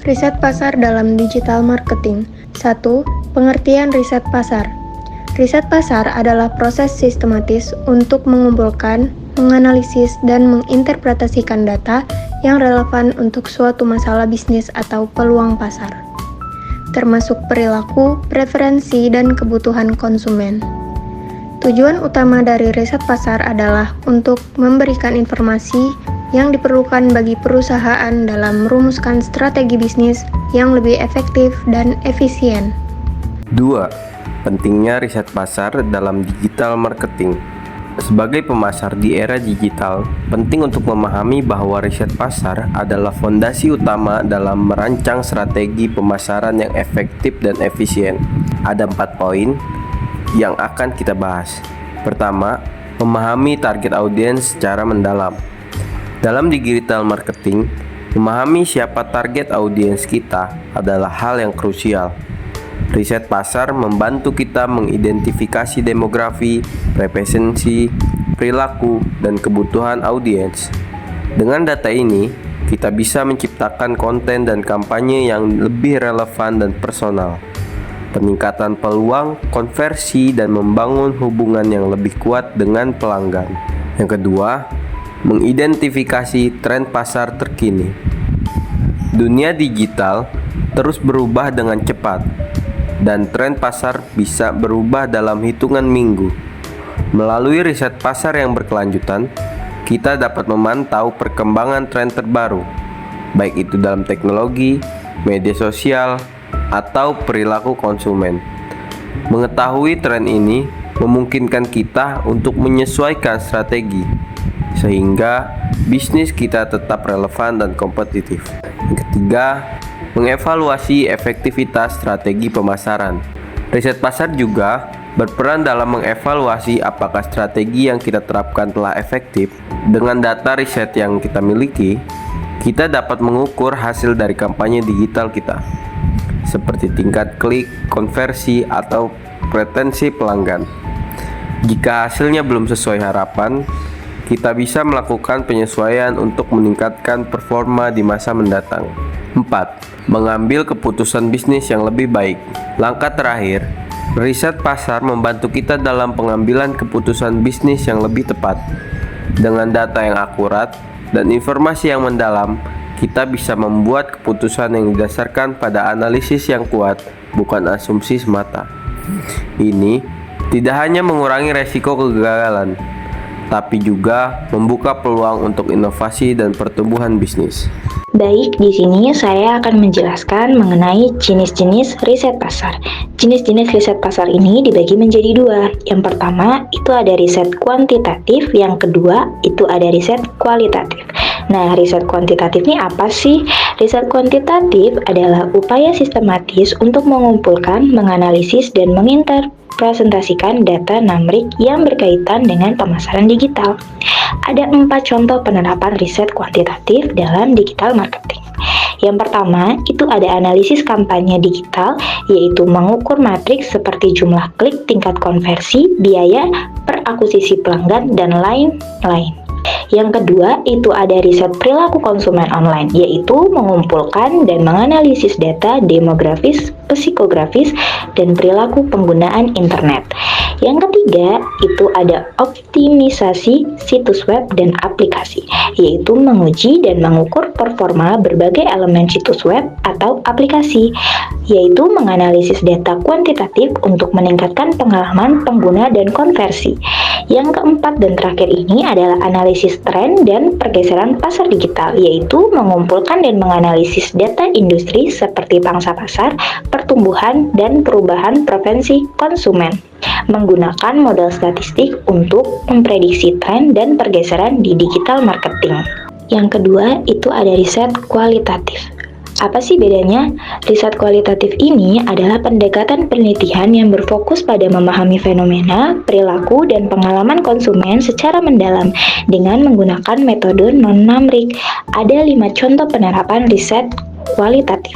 Riset pasar dalam digital marketing. 1. Pengertian riset pasar. Riset pasar adalah proses sistematis untuk mengumpulkan, menganalisis, dan menginterpretasikan data yang relevan untuk suatu masalah bisnis atau peluang pasar, termasuk perilaku, preferensi, dan kebutuhan konsumen. Tujuan utama dari riset pasar adalah untuk memberikan informasi yang diperlukan bagi perusahaan dalam merumuskan strategi bisnis yang lebih efektif dan efisien. 2. Pentingnya riset pasar dalam digital marketing. Sebagai pemasar di era digital, penting untuk memahami bahwa riset pasar adalah fondasi utama dalam merancang strategi pemasaran yang efektif dan efisien. Ada 4 poin yang akan kita bahas. Pertama, memahami target audiens secara mendalam. Dalam digital marketing, memahami siapa target audiens kita adalah hal yang krusial. Riset pasar membantu kita mengidentifikasi demografi, preferensi, perilaku, dan kebutuhan audiens. Dengan data ini, kita bisa menciptakan konten dan kampanye yang lebih relevan dan personal. Peningkatan peluang, konversi, dan membangun hubungan yang lebih kuat dengan pelanggan. Yang kedua, mengidentifikasi tren pasar terkini. Dunia digital terus berubah dengan cepat, dan tren pasar bisa berubah dalam hitungan minggu. Melalui riset pasar yang berkelanjutan, kita dapat memantau perkembangan tren terbaru, baik itu dalam teknologi, media sosial, atau perilaku konsumen. Mengetahui tren ini memungkinkan kita untuk menyesuaikan strategi, sehingga bisnis kita tetap relevan dan kompetitif. Yang ketiga, mengevaluasi efektivitas strategi pemasaran. Riset pasar juga berperan dalam mengevaluasi apakah strategi yang kita terapkan telah efektif. Dengan data riset yang kita miliki, kita dapat mengukur hasil dari kampanye digital kita, seperti tingkat klik, konversi, atau pretensi pelanggan. Jika hasilnya belum sesuai harapan, kita bisa melakukan penyesuaian untuk meningkatkan performa di masa mendatang. 4. Mengambil keputusan bisnis yang lebih baik. Langkah terakhir, riset pasar membantu kita dalam pengambilan keputusan bisnis yang lebih tepat. Dengan data yang akurat dan informasi yang mendalam, kita bisa membuat keputusan yang didasarkan pada analisis yang kuat, bukan asumsi semata. Ini tidak hanya mengurangi resiko kegagalan, tapi juga membuka peluang untuk inovasi dan pertumbuhan bisnis. Baik, di sini saya akan menjelaskan mengenai jenis-jenis riset pasar. Jenis-jenis riset pasar ini dibagi menjadi 2. Yang pertama, itu ada riset kuantitatif, yang kedua, itu ada riset kualitatif. Nah, riset kuantitatif ini apa sih? Riset kuantitatif adalah upaya sistematis untuk mengumpulkan, menganalisis, dan menginterpretasikan data numerik yang berkaitan dengan pemasaran digital. Ada 4 contoh penerapan riset kuantitatif dalam digital marketing. Yang pertama, itu ada analisis kampanye digital, yaitu mengukur matriks seperti jumlah klik, tingkat konversi, biaya per akuisisi pelanggan, dan lain-lain. Yang kedua, itu ada riset perilaku konsumen online, yaitu mengumpulkan dan menganalisis data demografis, psikografis, dan perilaku penggunaan internet. Yang ketiga, itu ada optimisasi situs web dan aplikasi, yaitu menguji dan mengukur performa berbagai elemen situs web atau aplikasi, yaitu menganalisis data kuantitatif untuk meningkatkan pengalaman pengguna dan konversi. Yang keempat dan terakhir ini adalah analisis tren dan pergeseran pasar digital, yaitu mengumpulkan dan menganalisis data industri seperti pangsa pasar, pertumbuhan, dan perubahan preferensi konsumen, menggunakan model statistik untuk memprediksi tren dan pergeseran di digital marketing. Yang kedua, itu ada riset kualitatif. Apa sih bedanya? Riset kualitatif ini adalah pendekatan penelitian yang berfokus pada memahami fenomena, perilaku, dan pengalaman konsumen secara mendalam dengan menggunakan metode non-numerik. Ada 5 contoh penerapan riset kualitatif.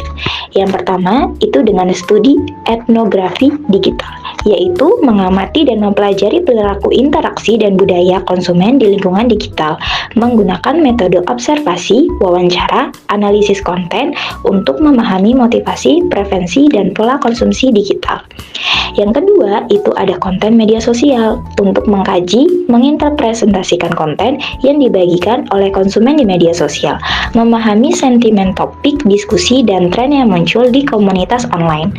Yang pertama itu dengan studi etnografi digital, yaitu mengamati dan mempelajari perilaku interaksi dan budaya konsumen di lingkungan digital menggunakan metode observasi, wawancara, analisis konten untuk memahami motivasi, preferensi, dan pola konsumsi digital. Yang kedua, itu ada konten media sosial untuk mengkaji, menginterpretasikan konten yang dibagikan oleh konsumen di media sosial, memahami sentimen topik, diskusi, dan tren yang muncul di komunitas online.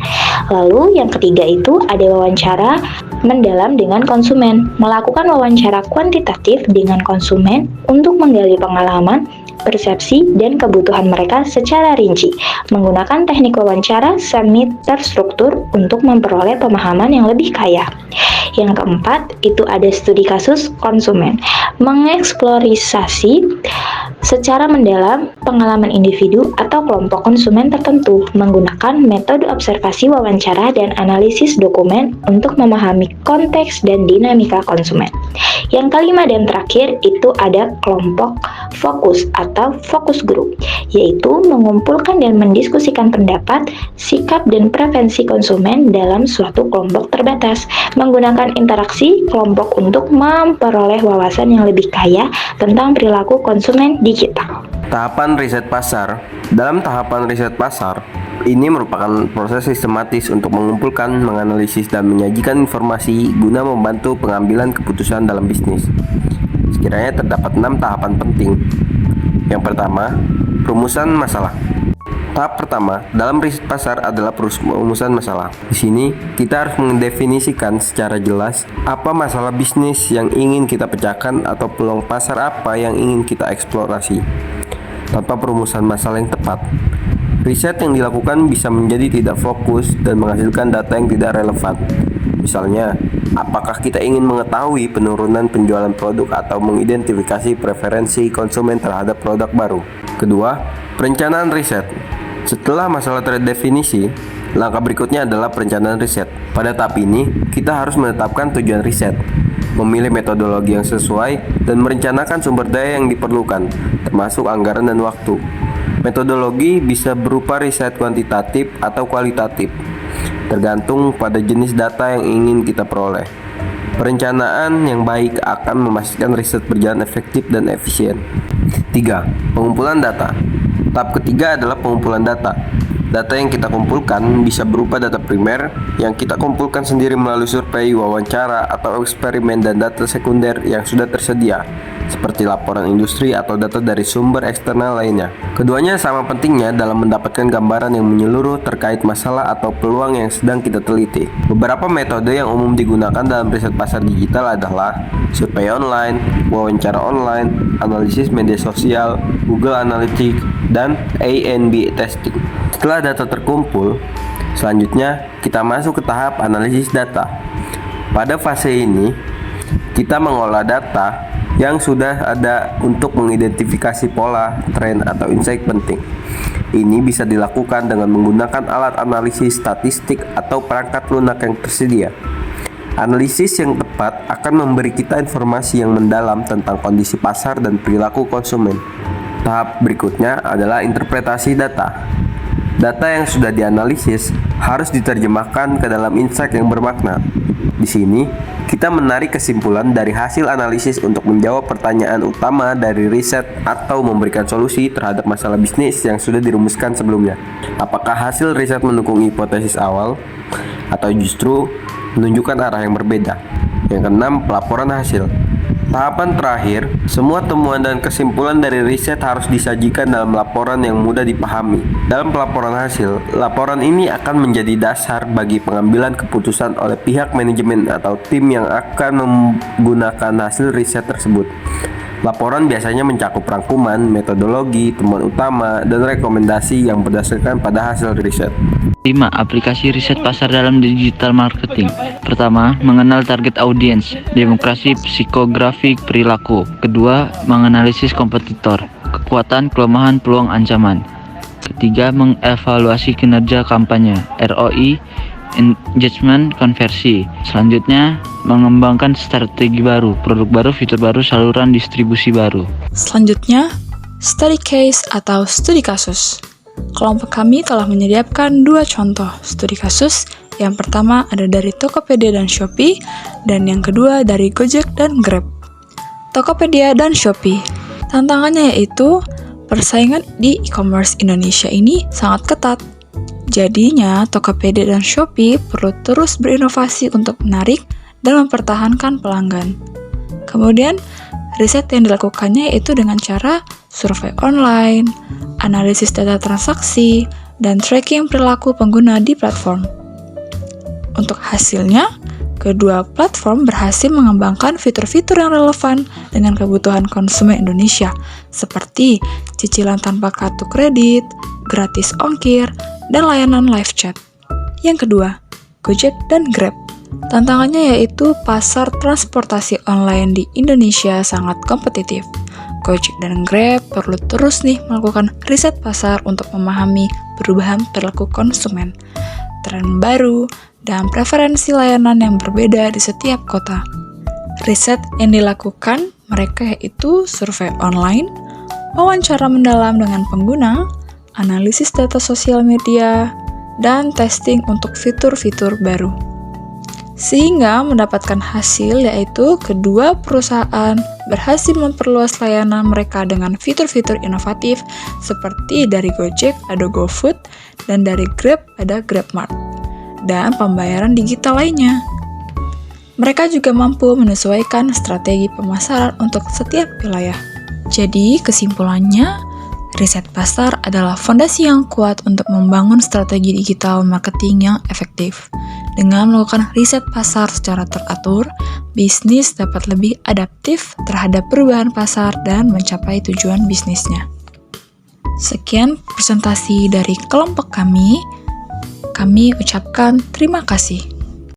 Lalu yang ketiga itu ada wawancara mendalam dengan konsumen, melakukan wawancara kuantitatif dengan konsumen untuk menggali pengalaman, persepsi, dan kebutuhan mereka secara rinci, menggunakan teknik wawancara semi terstruktur untuk memperoleh pemahaman yang lebih kaya. Yang keempat, itu ada studi kasus konsumen, mengeksplorisasi secara mendalam pengalaman individu atau kelompok konsumen tertentu menggunakan metode observasi, wawancara, dan analisis dokumen untuk memahami konteks dan dinamika konsumen. Yang kelima dan terakhir itu ada kelompok fokus atau fokus group, yaitu mengumpulkan dan mendiskusikan pendapat, sikap, dan preferensi konsumen dalam suatu kelompok terbatas, menggunakan interaksi kelompok untuk memperoleh wawasan yang lebih kaya tentang perilaku konsumen digital. Tahapan riset pasar. Dalam tahapan riset pasar, ini merupakan proses sistematis untuk mengumpulkan, menganalisis, dan menyajikan informasi guna membantu pengambilan keputusan dalam bisnis. Sekiranya terdapat 6 tahapan penting. Yang pertama, perumusan masalah. Tahap pertama dalam riset pasar adalah perumusan masalah. Di sini kita harus mendefinisikan secara jelas apa masalah bisnis yang ingin kita pecahkan atau peluang pasar apa yang ingin kita eksplorasi. Tanpa perumusan masalah yang tepat, riset yang dilakukan bisa menjadi tidak fokus dan menghasilkan data yang tidak relevan. Misalnya, apakah kita ingin mengetahui penurunan penjualan produk atau mengidentifikasi preferensi konsumen terhadap produk baru. Kedua, perencanaan riset. Setelah masalah terdefinisi, langkah berikutnya adalah perencanaan riset. Pada tahap ini, kita harus menetapkan tujuan riset, memilih metodologi yang sesuai, dan merencanakan sumber daya yang diperlukan, termasuk anggaran dan waktu. Metodologi bisa berupa riset kuantitatif atau kualitatif, tergantung pada jenis data yang ingin kita peroleh. Perencanaan yang baik akan memastikan riset berjalan efektif dan efisien. 3. Pengumpulan data. Tahap ketiga adalah pengumpulan data. Data yang kita kumpulkan bisa berupa data primer yang kita kumpulkan sendiri melalui survei, wawancara, atau eksperimen, dan data sekunder yang sudah tersedia, seperti laporan industri atau data dari sumber eksternal lainnya. Keduanya sama pentingnya dalam mendapatkan gambaran yang menyeluruh terkait masalah atau peluang yang sedang kita teliti. Beberapa metode yang umum digunakan dalam riset pasar digital adalah survei online, wawancara online, analisis media sosial, Google Analytics, dan A/B testing. Setelah data terkumpul, selanjutnya kita masuk ke tahap analisis data. Pada fase ini, kita mengolah data yang sudah ada untuk mengidentifikasi pola, tren, atau insight penting. Ini bisa dilakukan dengan menggunakan alat analisis statistik atau perangkat lunak yang tersedia. Analisis yang tepat akan memberi kita informasi yang mendalam tentang kondisi pasar dan perilaku konsumen. Tahap berikutnya adalah interpretasi data. Data yang sudah dianalisis harus diterjemahkan ke dalam insight yang bermakna. Di sini, kita menarik kesimpulan dari hasil analisis untuk menjawab pertanyaan utama dari riset atau memberikan solusi terhadap masalah bisnis yang sudah dirumuskan sebelumnya. Apakah hasil riset mendukung hipotesis awal atau justru menunjukkan arah yang berbeda? Yang keenam, pelaporan hasil. Tahapan terakhir, semua temuan dan kesimpulan dari riset harus disajikan dalam laporan yang mudah dipahami. Dalam pelaporan hasil, laporan ini akan menjadi dasar bagi pengambilan keputusan oleh pihak manajemen atau tim yang akan menggunakan hasil riset tersebut. Laporan biasanya mencakup rangkuman, metodologi, temuan utama, dan rekomendasi yang berdasarkan pada hasil riset. 5. Aplikasi riset pasar dalam digital marketing. Pertama, mengenal target audiens, demokrasi psikografik perilaku. Kedua, menganalisis kompetitor, kekuatan, kelemahan, peluang, ancaman. Ketiga, mengevaluasi kinerja kampanye, ROI, engagement, konversi. Selanjutnya, mengembangkan strategi baru, produk baru, fitur baru, saluran distribusi baru. Selanjutnya, study case atau studi kasus. Kelompok kami telah menyiapkan 2 contoh studi kasus. Yang pertama ada dari Tokopedia dan Shopee, dan yang kedua dari Gojek dan Grab. Tokopedia dan Shopee. Tantangannya yaitu persaingan di e-commerce Indonesia ini sangat ketat. Jadinya Tokopedia dan Shopee perlu terus berinovasi untuk menarik dan mempertahankan pelanggan. Kemudian, riset yang dilakukannya yaitu dengan cara survei online, analisis data transaksi, dan tracking perilaku pengguna di platform. Untuk hasilnya, kedua platform berhasil mengembangkan fitur-fitur yang relevan dengan kebutuhan konsumen Indonesia, seperti cicilan tanpa kartu kredit, gratis ongkir, dan layanan live chat. Yang kedua, Gojek dan Grab. Tantangannya yaitu pasar transportasi online di Indonesia sangat kompetitif. Gojek dan Grab perlu terus melakukan riset pasar untuk memahami perubahan perilaku konsumen, tren baru, dan preferensi layanan yang berbeda di setiap kota. Riset yang dilakukan mereka yaitu survei online, wawancara mendalam dengan pengguna, analisis data sosial media, dan testing untuk fitur-fitur baru. Sehingga mendapatkan hasil yaitu kedua perusahaan berhasil memperluas layanan mereka dengan fitur-fitur inovatif seperti dari Gojek ada GoFood dan dari Grab ada GrabMart dan pembayaran digital lainnya. Mereka juga mampu menyesuaikan strategi pemasaran untuk setiap wilayah. Jadi kesimpulannya, riset pasar adalah fondasi yang kuat untuk membangun strategi digital marketing yang efektif. Dengan melakukan riset pasar secara teratur, bisnis dapat lebih adaptif terhadap perubahan pasar dan mencapai tujuan bisnisnya. Sekian presentasi dari kelompok kami. Kami ucapkan terima kasih.